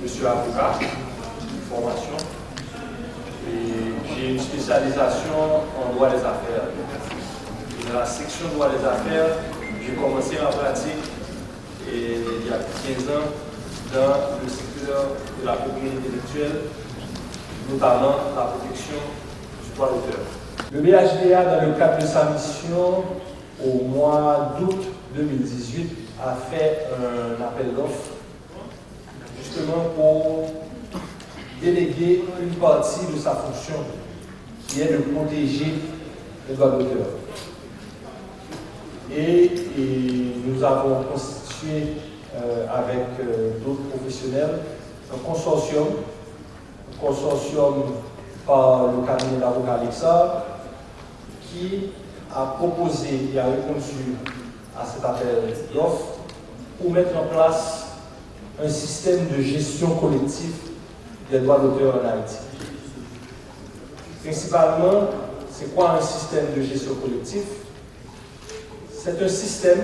Je suis avocat de formation et j'ai une spécialisation en droit des affaires. Et dans la section droit des affaires, j'ai commencé en pratique il y a 15 ans dans le secteur de la propriété intellectuelle, notamment la protection du droit d'auteur. Le BHDA, dans le cadre de sa mission, au mois d'août 2018, a fait un appel d'offres justement pour déléguer une partie de sa fonction, qui est de protéger les droits d'auteur. Et nous avons constitué avec d'autres professionnels un consortium par le cabinet d'avocat Alexa, qui a proposé et a répondu à cet appel d'offres pour mettre en place un système de gestion collective des droits d'auteur en Haïti. Principalement, c'est quoi un système de gestion collective? C'est un système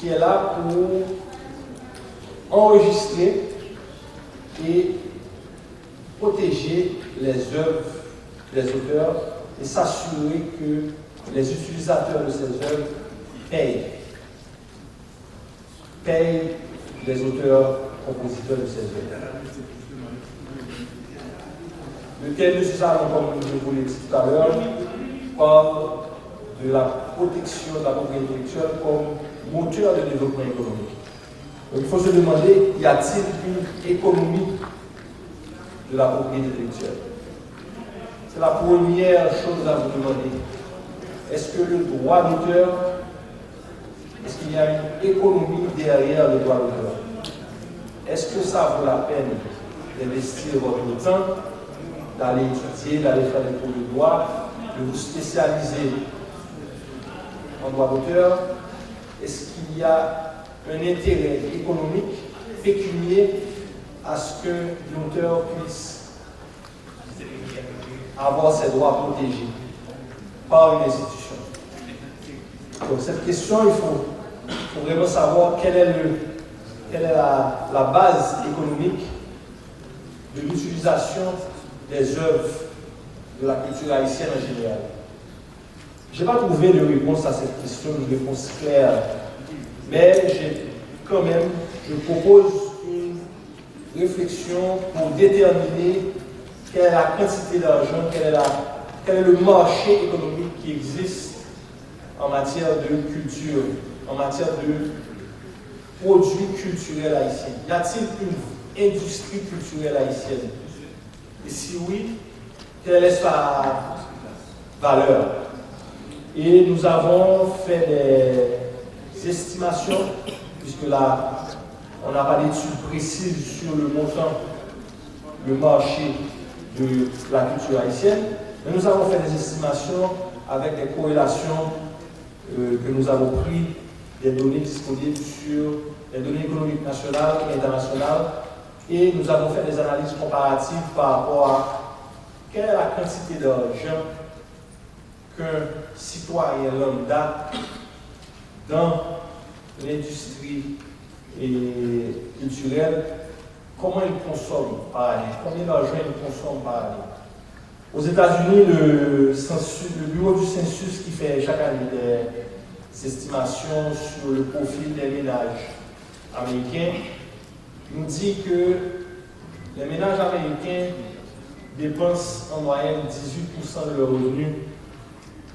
qui est là pour enregistrer et protéger les œuvres des auteurs et s'assurer que les utilisateurs de ces œuvres payent les auteurs, compositeurs de ces œuvres. Le thème de ce salon, comme je vous l'ai dit tout à l'heure, parle de la protection de la propriété intellectuelle comme moteur de développement économique. Donc il faut se demander, y a-t-il une économie de la propriété intellectuelle? C'est la première chose à vous demander. Est-ce que le droit d'auteur, est-ce qu'il y a une économie derrière le droit d'auteur? Est-ce que ça vaut la peine d'investir votre temps, d'aller étudier, d'aller faire des cours de droit, de vous spécialiser en droit d'auteur? Est-ce qu'il y a un intérêt économique, pécunier, à ce que l'auteur puisse avoir ses droits protégés par une institution? Donc cette question, il faut vraiment savoir quelle est la base économique de l'utilisation des œuvres de la culture haïtienne en général. Je n'ai pas trouvé de réponse à cette question, une réponse claire, mais je propose une réflexion pour déterminer quelle est la quantité d'argent, quel est le marché économique qui existe en matière de culture, en matière de produits culturels haïtiens. Y a-t-il une industrie culturelle haïtienne? Et si oui, quelle est sa valeur? Et nous avons fait des estimations, puisque là, on n'a pas d'études précises sur le montant, le marché de la culture haïtienne, mais nous avons fait des estimations avec des corrélations que nous avons pris des données disponibles sur les données économiques nationales et internationales, et nous avons fait des analyses comparatives par rapport à quelle est la quantité d'argent qu'un citoyen lambda dans l'industrie culturelle, comment il consomme par année, combien d'argent il consomme par année. Aux États-Unis, le bureau du census qui fait chaque année des estimations sur le profil des ménages américains nous dit que les ménages américains dépensent en moyenne 18% de leurs revenus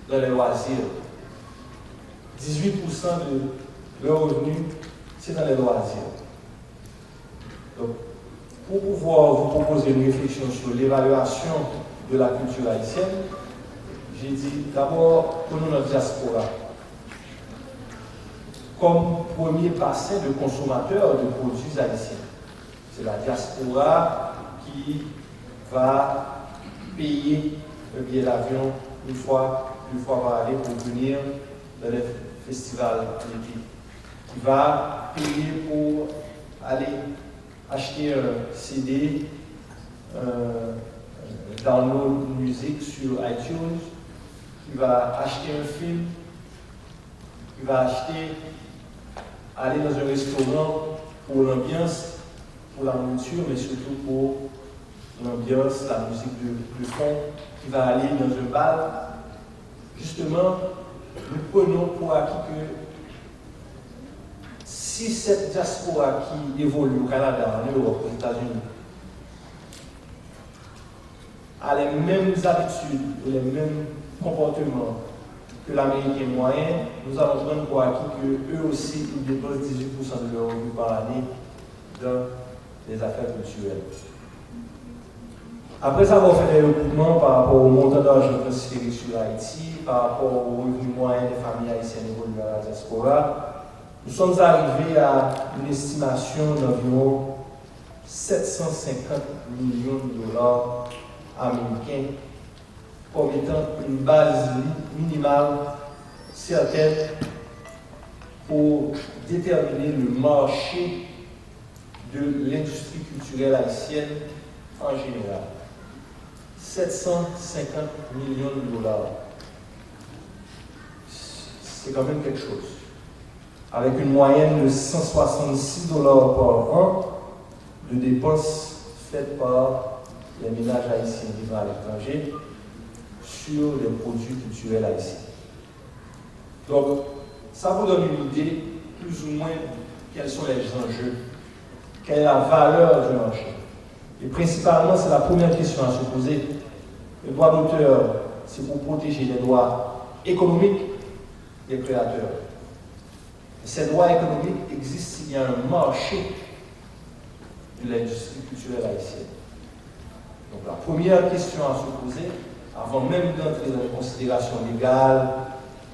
dans les loisirs. 18% de leurs revenus, c'est dans les loisirs. Donc, pour pouvoir vous proposer une réflexion sur l'évaluation de la culture haïtienne, j'ai dit d'abord, prenons notre diaspora comme premier bassin de consommateurs de produits haïtiens. C'est la diaspora qui va payer le billet d'avion une fois par année pour venir dans les festivals d'été. Qui va payer pour aller acheter un CD, download musique sur iTunes, qui va acheter un film, qui va aller dans un restaurant pour l'ambiance, pour la nourriture, mais surtout pour l'ambiance, la musique de fond qui va aller dans un bal. Justement, nous prenons pour acquis que si cette diaspora qui évolue au Canada, en Europe, aux États-Unis, a les mêmes habitudes et les mêmes comportements que l'Américain moyen, nous allons prendre pour acquis qu'eux aussi, ils dépensent 18% de leur revenu par année dans les affaires culturelles. Après avoir fait des recoupements par rapport au montant d'argent transféré sur Haïti, par rapport au revenu moyen des familles haïtiennes évoluant à la diaspora, nous sommes arrivés à une estimation d'environ 750 millions de dollars américains comme étant une base minimale certaine pour déterminer le marché de l'industrie culturelle haïtienne en général. 750 millions de dollars. C'est quand même quelque chose. Avec une moyenne de 166 dollars par an de dépenses faites par les ménages haïtiens vivant à l'étranger sur les produits culturels haïtiens. Donc, ça vous donne une idée plus ou moins quels sont les enjeux, quelle est la valeur du marché. Et principalement, c'est la première question à se poser. Le droit d'auteur, c'est pour protéger les droits économiques des créateurs. Et ces droits économiques existent s'il y a un marché de l'industrie culturelle haïtienne. Donc la première question à se poser, avant même d'entrer dans les considérations légales,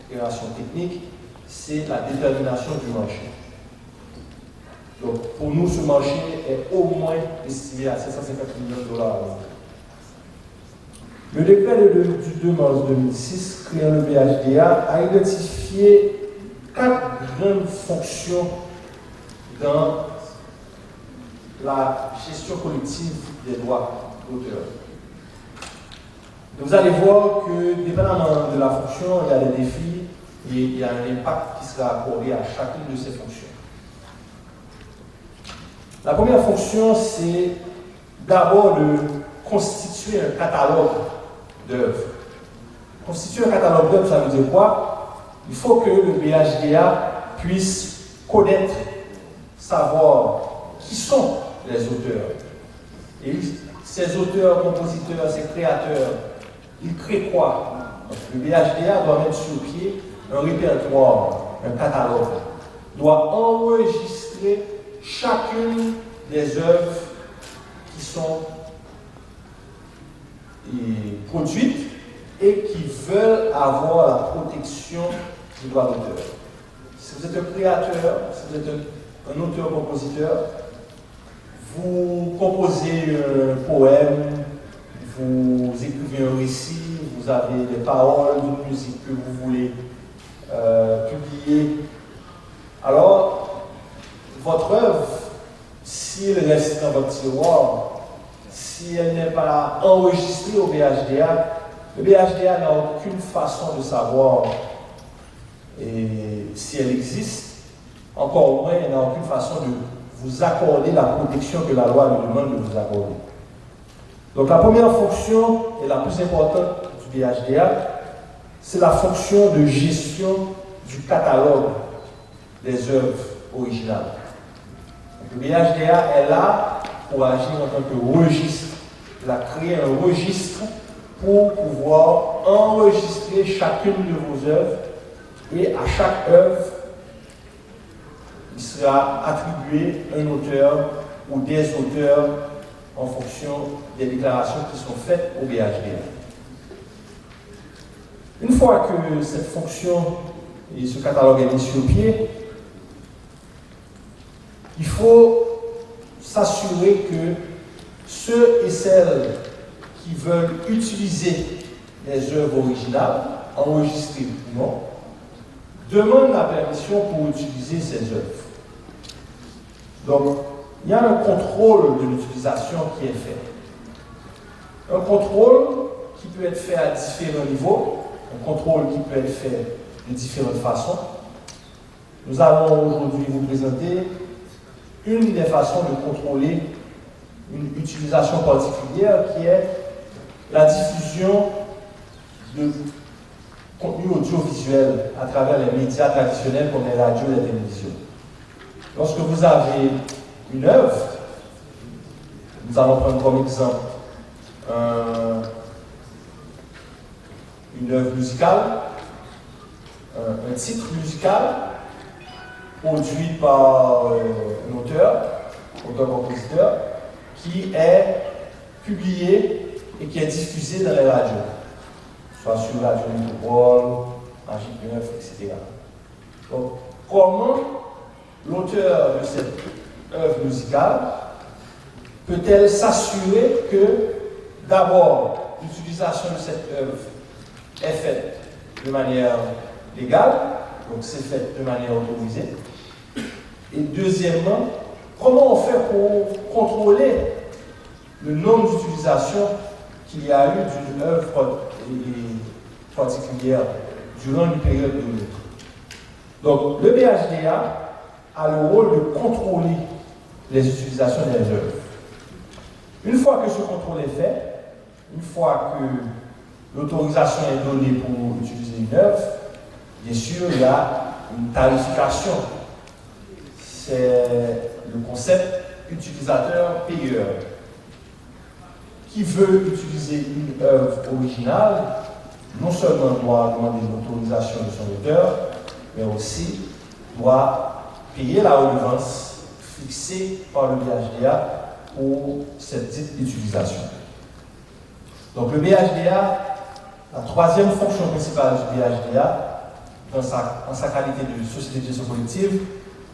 considérations techniques, c'est la détermination du marché. Donc pour nous, ce marché est au moins estimé à 750 millions de dollars. Le décret du 2 mars 2006, créant le BHDA, a identifié 4 grandes fonctions dans la gestion collective des droits d'auteur. Vous allez voir que, dépendamment de la fonction, il y a des défis et il y a un impact qui sera accordé à chacune de ces fonctions. La première fonction, c'est d'abord de constituer un catalogue d'œuvres. Constituer un catalogue d'œuvres, ça veut dire quoi? Il faut que le BHDA puisse connaître, savoir qui sont les auteurs. Et ces auteurs, compositeurs, ces créateurs, ils créent quoi? Donc, le BHDA doit mettre sur pied un répertoire, un catalogue, doit enregistrer chacune des œuvres qui sont produites et qui veulent avoir la protection du droit d'auteur. Si vous êtes un créateur, si vous êtes un auteur-compositeur, vous composez un poème, vous écrivez un récit, vous avez des paroles d'une musique que vous voulez publier. Alors, votre œuvre, si elle reste dans votre tiroir, si elle n'est pas enregistrée au BHDA, le BHDA n'a aucune façon de savoir si elle existe, encore moins, il n'a aucune façon de vous accorder la protection que la loi lui demande de vous accorder. Donc la première fonction et la plus importante du BHDA, c'est la fonction de gestion du catalogue des œuvres originales. Donc, le BHDA est là pour agir en tant que registre. Il a créé un registre pour pouvoir enregistrer chacune de vos œuvres et à chaque œuvre, il sera attribué un auteur ou des auteurs en fonction des déclarations qui sont faites au BHDA. Une fois que cette fonction et ce catalogue est mis sur pied, il faut s'assurer que ceux et celles qui veulent utiliser les œuvres originales, enregistrées ou non, demandent la permission pour utiliser ces œuvres. Donc, il y a un contrôle de l'utilisation qui est fait. Un contrôle qui peut être fait à différents niveaux, un contrôle qui peut être fait de différentes façons. Nous allons aujourd'hui vous présenter une des façons de contrôler une utilisation particulière qui est la diffusion de contenu audiovisuel à travers les médias traditionnels comme les radios et la télévision. Lorsque vous avez une œuvre, nous allons prendre comme exemple une œuvre musicale, un titre musical produit par un auteur-compositeur, qui est publié et qui est diffusé dans les radios, soit sur la Radio Métropole, Magique 9, etc. Donc, comment l'auteur de cette œuvre musicale peut-elle s'assurer que, d'abord, l'utilisation de cette œuvre est faite de manière légale, donc c'est fait de manière autorisée, et deuxièmement, comment on fait pour contrôler le nombre d'utilisations qu'il y a eu d'une œuvre particulière durant une période donnée. Donc, le BHDA a le rôle de contrôler les utilisations des œuvres. Une fois que ce contrôle est fait, une fois que l'autorisation est donnée pour utiliser une œuvre, bien sûr, il y a une tarification. C'est le concept utilisateur-payeur. Qui veut utiliser une œuvre originale, non seulement doit demander l'autorisation de son auteur, mais aussi doit payer la redevance fixée par le BHDA pour cette dite utilisation. Donc le BHDA, la troisième fonction principale du BHDA, en sa qualité de société de gestion collective,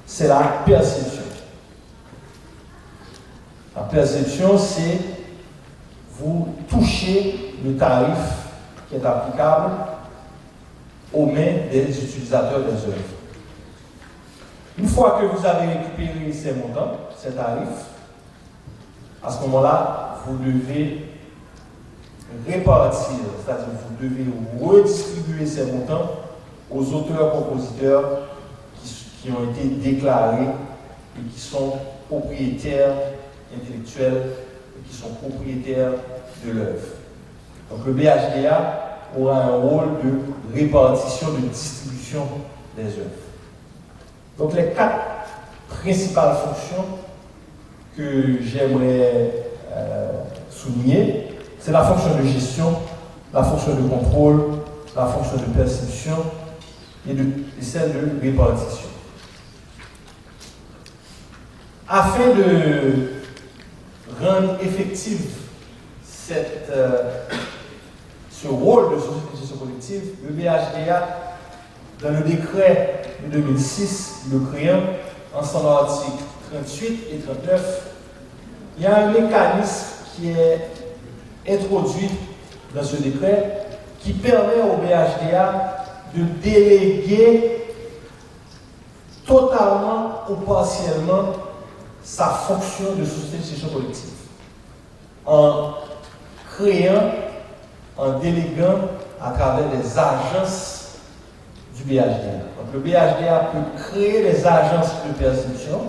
c'est la perception. La perception, c'est vous touchez le tarif qui est applicable aux mains des utilisateurs des œuvres. Une fois que vous avez récupéré ces montants, ces tarifs, à ce moment-là, vous devez répartir, c'est-à-dire vous devez redistribuer ces montants aux auteurs-compositeurs qui ont été déclarés et qui sont propriétaires intellectuels et qui sont propriétaires de l'œuvre. Donc le BHDA aura un rôle de répartition, de distribution des œuvres. Donc les quatre principales fonctions que j'aimerais souligner, c'est la fonction de gestion, la fonction de contrôle, la fonction de perception et celle de répartition. Afin de rendre effective ce rôle de société de gestion collective, le BHDA, dans le décret de 2006, le créant, en son article 38 et 39, il y a un mécanisme qui est introduit dans ce décret qui permet au BHDA de déléguer totalement ou partiellement sa fonction de société de gestion collective en créant, en déléguant à travers des agences du BHDA. Donc le BHDA peut créer des agences de perception,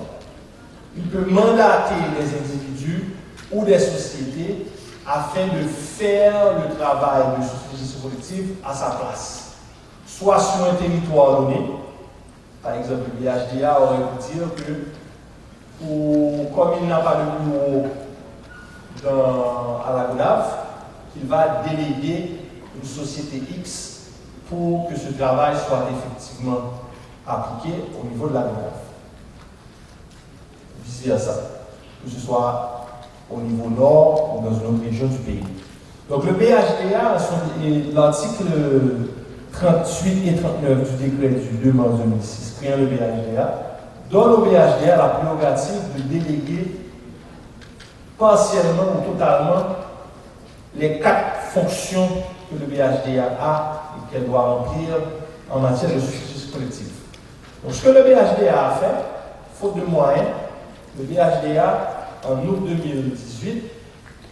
il peut mandater des individus ou des sociétés afin de faire le travail de société de gestion collective à sa place, soit sur un territoire donné. Par exemple, le BHDA aurait pu dire que comme il n'a pas de bureau à la Gonave, il va déléguer une société X pour que ce travail soit effectivement appliqué au niveau de la Gonave. Vice-versa, que ce soit au niveau nord ou dans une autre région du pays. Donc le BHDA, l'article 38 et 39 du décret du 2 mars 2006, créant le BHDA, donne au BHDA la prérogative de déléguer partiellement ou totalement les quatre fonctions que le BHDA a et qu'elle doit remplir en matière de société collective. Donc ce que le BHDA a fait, faute de moyens, le BHDA, en août 2018,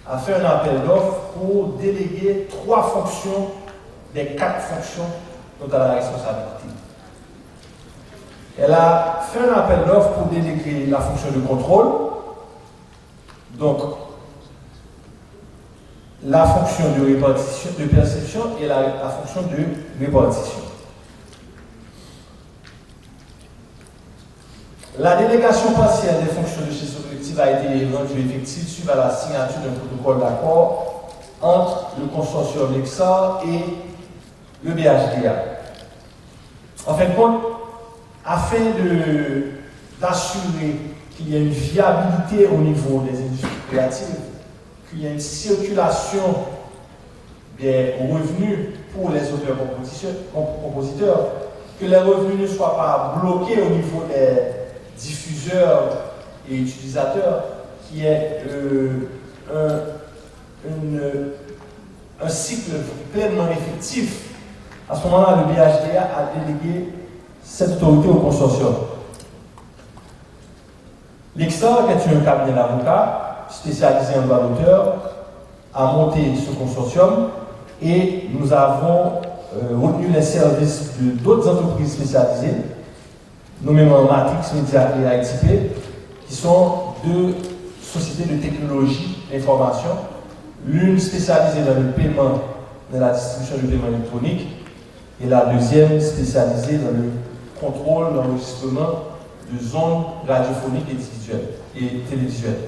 a fait un appel d'offres pour déléguer 3 fonctions des 4 fonctions dont elle a la responsabilité. Elle a fait un appel d'offres pour déléguer la fonction de contrôle, donc la fonction de répartition, de perception et la fonction de répartition. La délégation partielle des fonctions de gestion collective a été rendue effective suite à la signature d'un protocole d'accord entre le consortium Lexar et le BHDA. En fin de compte, afin d'assurer qu'il y ait une viabilité au niveau des industries créatives, qu'il y ait une circulation des revenus pour les auteurs-compositeurs, que les revenus ne soient pas bloqués au niveau des diffuseurs et utilisateurs, qu'il y ait un cycle pleinement effectif. À ce moment-là, le BHDA a délégué cette autorité au consortium. Lexar, qui est un cabinet d'avocats spécialisé en droit d'auteur, a monté ce consortium et nous avons retenu les services d'autres entreprises spécialisées, nommément Matrix Media et ITP, qui sont deux sociétés de technologie d'information, l'une spécialisée dans le paiement, dans la distribution du paiement électronique, et la deuxième spécialisée dans le contrôle, l'enregistrement de zones radiophoniques et télévisuelles.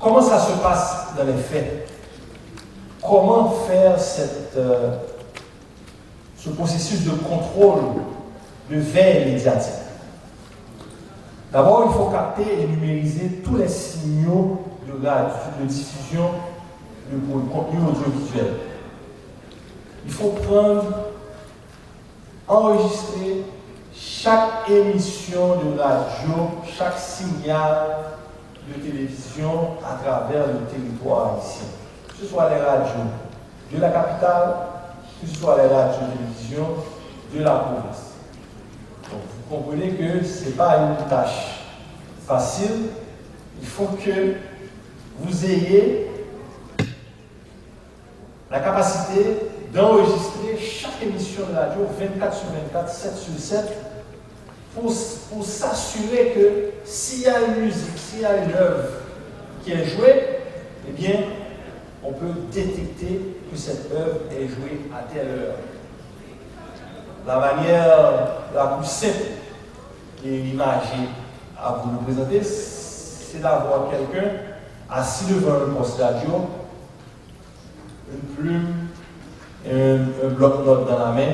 Comment ça se passe dans les faits? Comment faire ce processus de contrôle, de veille médiatique? D'abord, il faut capter et numériser tous les signaux de diffusion de contenu audiovisuel. Il faut enregistrer chaque émission de radio, chaque signal de télévision à travers le territoire haïtien. Que ce soit les radios de la capitale, que ce soit les radios de télévision de la province. Donc, vous comprenez que ce n'est pas une tâche facile. Il faut que vous ayez la capacité d'enregistrer chaque émission de radio 24 sur 24, 7 sur 7, pour s'assurer que s'il y a une musique, s'il y a une œuvre qui est jouée, eh bien, on peut détecter que cette œuvre est jouée à telle heure. La manière la plus simple et imagée à vous le présenter, c'est d'avoir quelqu'un assis devant un poste radio, une plume, un bloc-notes dans la main,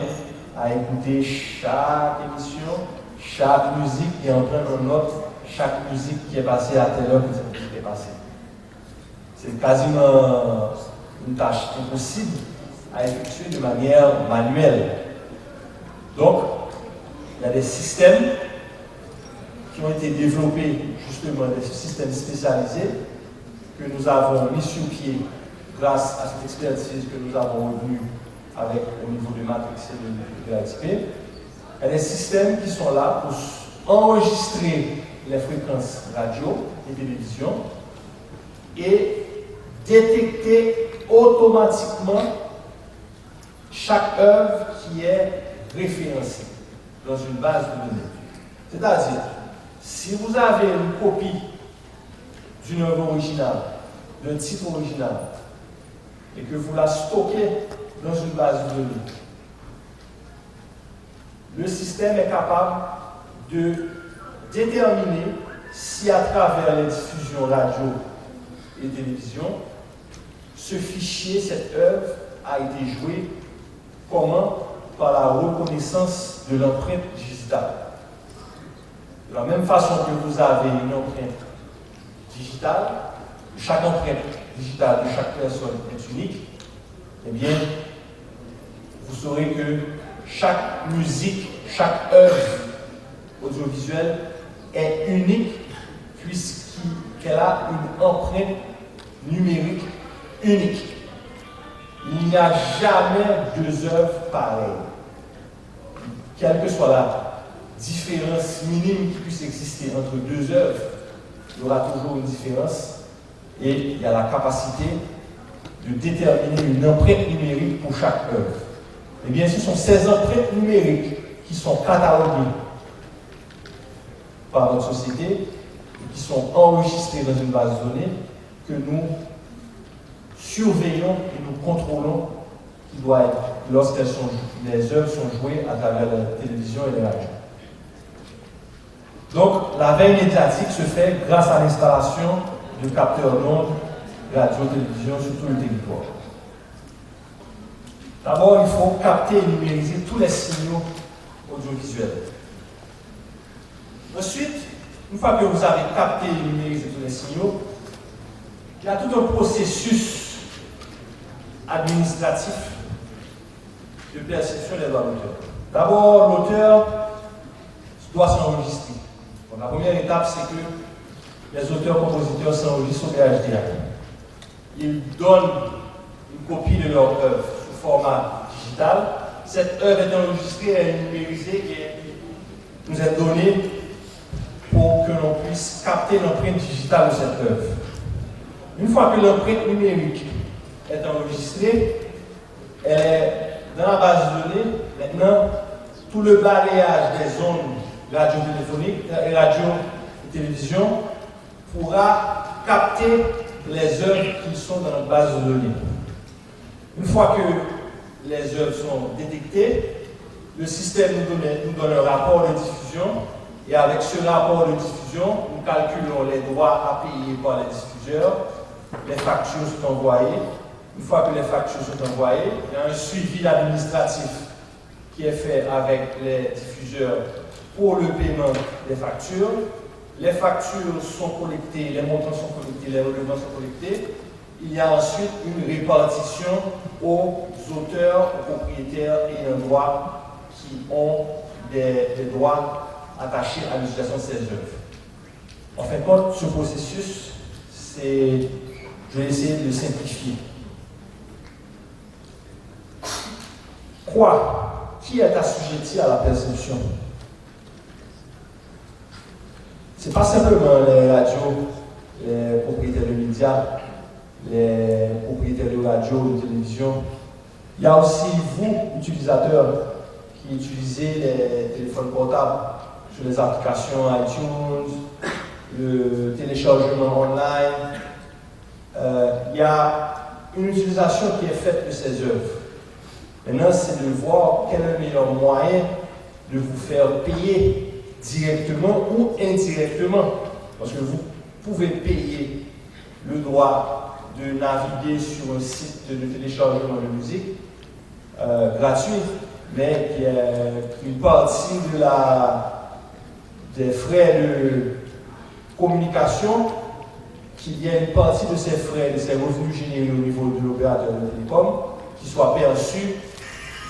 à écouter chaque émission, chaque musique et en prendre en note chaque musique qui est passée à telle heure que cette musique est passée. C'est quasiment une tâche impossible à effectuer de manière manuelle. Donc, il y a des systèmes qui ont été développés, justement, des systèmes spécialisés que nous avons mis sur pied grâce à cette expertise que nous avons obtenue au niveau de Matrix et de l'ATP. Il y a des systèmes qui sont là pour enregistrer les fréquences radio et télévision et détecter automatiquement chaque œuvre qui est référencée dans une base de données. C'est-à-dire, si vous avez une copie d'une œuvre originale, d'un titre original, et que vous la stockez dans une base de données, le système est capable de déterminer si à travers les diffusions radio et télévision, ce fichier, cette œuvre a été joué comment? Par la reconnaissance de l'empreinte digitale. De la même façon que vous avez une empreinte digitale, chaque empreinte digitale de chaque personne est unique, eh bien, vous saurez que chaque musique, chaque œuvre audiovisuelle est unique puisqu'elle a une empreinte numérique unique. Il n'y a jamais deux œuvres pareilles. Quelle que soit la différence minime qui puisse exister entre deux œuvres, il y aura toujours une différence et il y a la capacité de déterminer une empreinte numérique pour chaque œuvre. eh bien, ce sont ces empreintes numériques qui sont cataloguées par notre société et qui sont enregistrées dans une base de données que nous surveillons et nous contrôlons, qui doit être, les œuvres sont jouées à travers la télévision et les radios. Donc, la veille médiatique se fait grâce à l'installation de capteurs d'ondes, radio, télévision sur tout le territoire. D'abord, il faut capter et numériser tous les signaux audiovisuels. Ensuite, une fois que vous avez capté et numérisé tous les signaux, il y a tout un processus administratif de perception des droits d'auteur. D'abord, l'auteur doit s'enregistrer. La première étape, c'est que les auteurs-compositeurs s'enregistrent au VHDA. Ils donnent une copie de leur œuvre sous format digital. Cette œuvre est enregistrée, elle est numérisée et nous est donnée pour que l'on puisse capter l'empreinte digitale de cette œuvre. Une fois que l'empreinte numérique est enregistrée, elle est dans la base de données. Maintenant, tout le balayage des ondes radio-téléphoniques et radio-télévision pourra capter les œuvres qui sont dans notre base de données. Une fois que les œuvres sont détectées, le système nous donne un rapport de diffusion et avec ce rapport de diffusion, nous calculons les droits à payer par les diffuseurs, les factures sont envoyées. Une fois que les factures sont envoyées, il y a un suivi administratif qui est fait avec les diffuseurs pour le paiement des factures. Les factures sont collectées, les montants sont collectés, les redevances sont collectés. Il y a ensuite une répartition aux auteurs, aux propriétaires et aux droits qui ont des droits attachés à l'utilisation de ces œuvres. En fin de compte, ce processus, je vais essayer de le simplifier. Qui est assujetti à la perception? Ce n'est pas simplement les radios, les propriétaires de médias, les propriétaires de radio, de télévision. Il y a aussi vous, utilisateurs, qui utilisez les téléphones portables sur les applications iTunes, le téléchargement online. Il y a une utilisation qui est faite de ces œuvres. Maintenant, c'est de voir quel est le meilleur moyen de vous faire payer directement ou indirectement. Parce que vous pouvez payer le droit de naviguer sur un site de téléchargement de musique gratuit, mais qui est une partie des frais de communication, qu'il y ait une partie de ces frais, de ces revenus générés au niveau de l'opérateur de télécom, qui soit perçu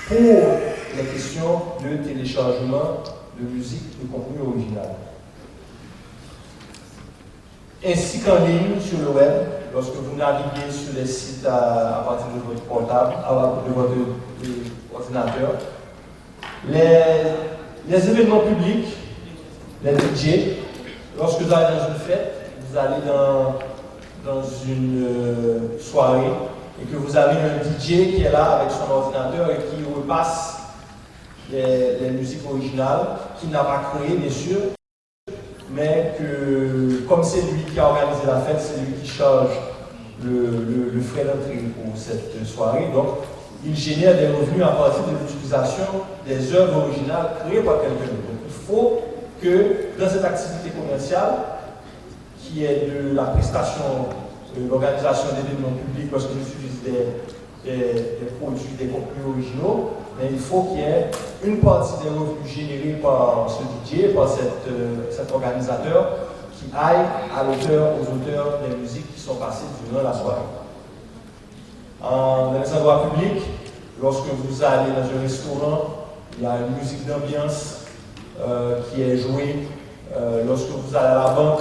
pour les questions de téléchargement de musique, de contenu original. Ainsi qu'en ligne sur le web, lorsque vous naviguez sur les sites à partir de votre portable, de votre ordinateur, les événements publics, les DJ, lorsque vous allez dans une fête, vous allez dans une soirée, et que vous avez un DJ qui est là avec son ordinateur et qui repasse les musiques originales, qu'il n'a pas créées bien sûr, mais que comme c'est lui qui a organisé la fête, c'est lui qui charge le frais d'entrée pour cette soirée. Donc il génère des revenus à partir de l'utilisation des œuvres originales créées par quelqu'un d'autre. Donc il faut que dans cette activité commerciale, qui est de la prestation, de l'organisation d'événements publics lorsqu'on utilise des produits, des contenus originaux, mais il faut qu'il y ait une partie des revenus générés par ce DJ, par cet organisateur, qui aille à l'auteur, aux auteurs des musiques qui sont passées durant la soirée. Dans les endroits publics, lorsque vous allez dans un restaurant, il y a une musique d'ambiance qui est jouée. Lorsque vous allez à la banque,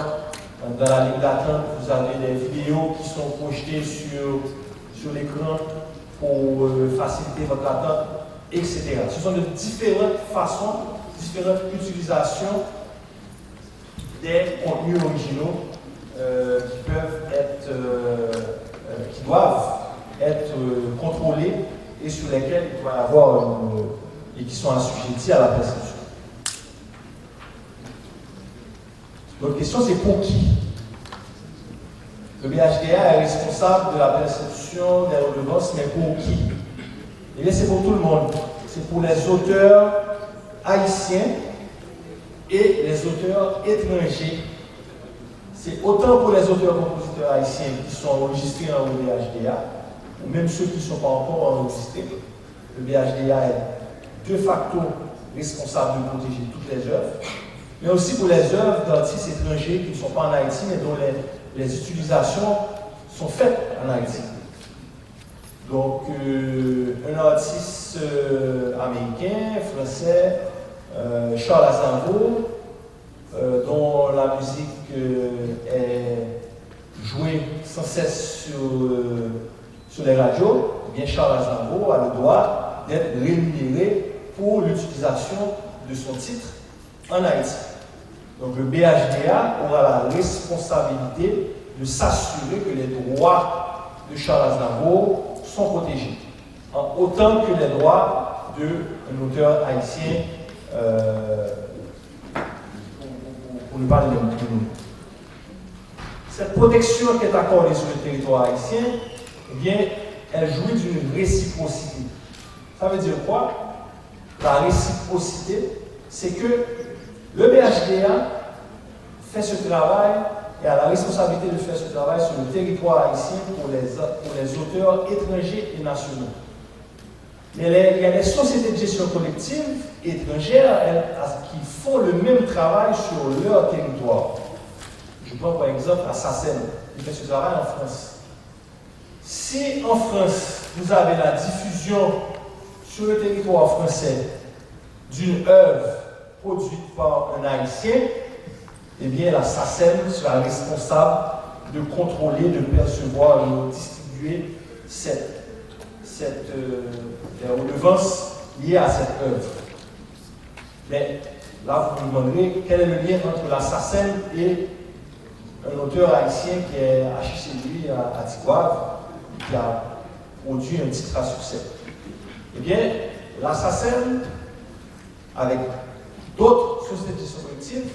dans la ligne d'attente, vous avez des vidéos qui sont projetées sur l'écran pour faciliter votre attente, etc. Ce sont de différentes façons, différentes utilisations des contenus originaux qui doivent être contrôlés et sur lesquels il doit y avoir et qui sont assujettis à la perception. L'autre question, c'est pour qui? Le BHDA est responsable de la perception des redevances, mais pour qui? Eh bien, c'est pour tout le monde. C'est pour les auteurs haïtiens et les auteurs étrangers. C'est autant pour les auteurs-compositeurs haïtiens qui sont enregistrés en BHDA, ou même ceux qui ne sont pas encore enregistrés. Le BHDA est de facto responsable de protéger toutes les œuvres, mais aussi pour les œuvres d'artistes étrangers qui ne sont pas en Haïti, mais dont les utilisations sont faites en Haïti. Donc, un artiste américain, français, Charles Aznavour, dont la musique est jouée sans cesse sur les radios, eh bien Charles Aznavour a le droit d'être rémunéré pour l'utilisation de son titre en Haïti. Donc le BHDA aura la responsabilité de s'assurer que les droits de Charles Aznavour sont protégés, en autant que les droits d'un auteur haïtien, pour ne pas le nommer. Cette protection qui est accordée sur le territoire haïtien, eh bien, elle jouit d'une réciprocité. Ça veut dire quoi? La réciprocité, c'est que le BHDA fait ce travail et a la responsabilité de faire ce travail sur le territoire haïtien pour les auteurs étrangers et nationaux. Mais il y a des sociétés de gestion collective étrangères qui font le même travail sur leur territoire. Je prends par exemple la SACEM, qui fait ce travail en France. Si en France, vous avez la diffusion sur le territoire français d'une œuvre produite par un Haïtien, eh bien la SACEM sera responsable de contrôler, de percevoir et de distribuer les redevances liées à cette œuvre. Mais là, vous vous demanderez quel est le lien entre la SACEM et un auteur haïtien qui est haché chez lui à Tigouave, qui a produit un titre à succès. Eh bien, la SACEM, avec d'autres sociétés de gestion collective,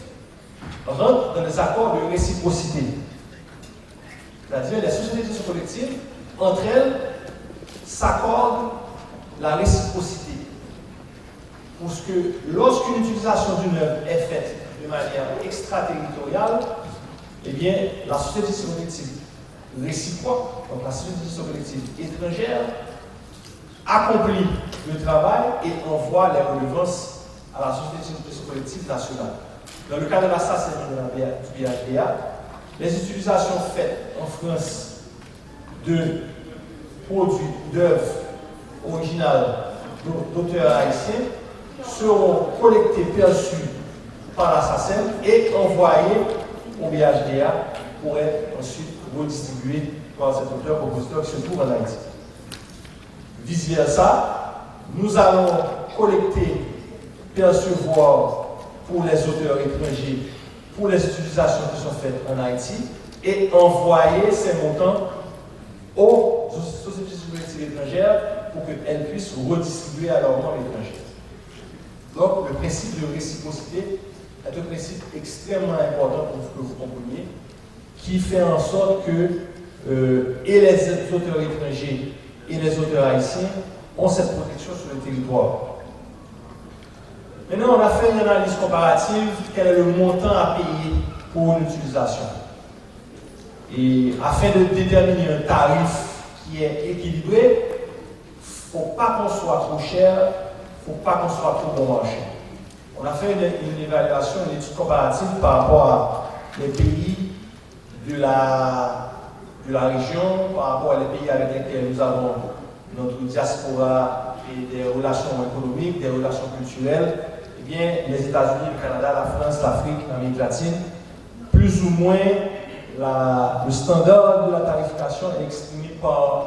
rentre dans des accords de réciprocité. C'est-à-dire, les sociétés de gestion collective, entre elles, s'accordent la réciprocité. Parce que lorsqu'une utilisation d'une œuvre est faite de manière extraterritoriale, eh bien, la société de gestion collective réciproque, donc la société de gestion collective étrangère, accomplit le travail et envoie les redevances à la société de gestion collective nationale. Dans le cas de la SACEM et du BHDA, les utilisations faites en France de produits, d'œuvres originales d'auteurs haïtiens seront collectés, perçus par la SACEM et envoyés au BHDA pour être ensuite redistribués par cet auteur-compositeur qui se trouve en Haïti. Vice-versa, nous allons collecter, percevoir pour les auteurs étrangers, pour les utilisations qui sont faites en Haïti, et envoyer ces montants aux sociétés collectives étrangères pour qu'elles puissent redistribuer à leurs membres étrangers. Donc, le principe de réciprocité est un principe extrêmement important pour que vous compreniez, qui fait en sorte que et les auteurs étrangers et les auteurs haïtiens ont cette protection sur le territoire. Maintenant, on a fait une analyse comparative, quel est le montant à payer pour une utilisation. Et afin de déterminer un tarif qui est équilibré, il ne faut pas qu'on soit trop cher, il ne faut pas qu'on soit trop bon marché. On a fait une évaluation, une étude comparative par rapport à les pays de la région, par rapport à les pays avec lesquels nous avons notre diaspora et des relations économiques, des relations culturelles. Eh bien, les États-Unis, le Canada, la France, l'Afrique, l'Amérique latine, plus ou moins le standard de la tarification est exprimé par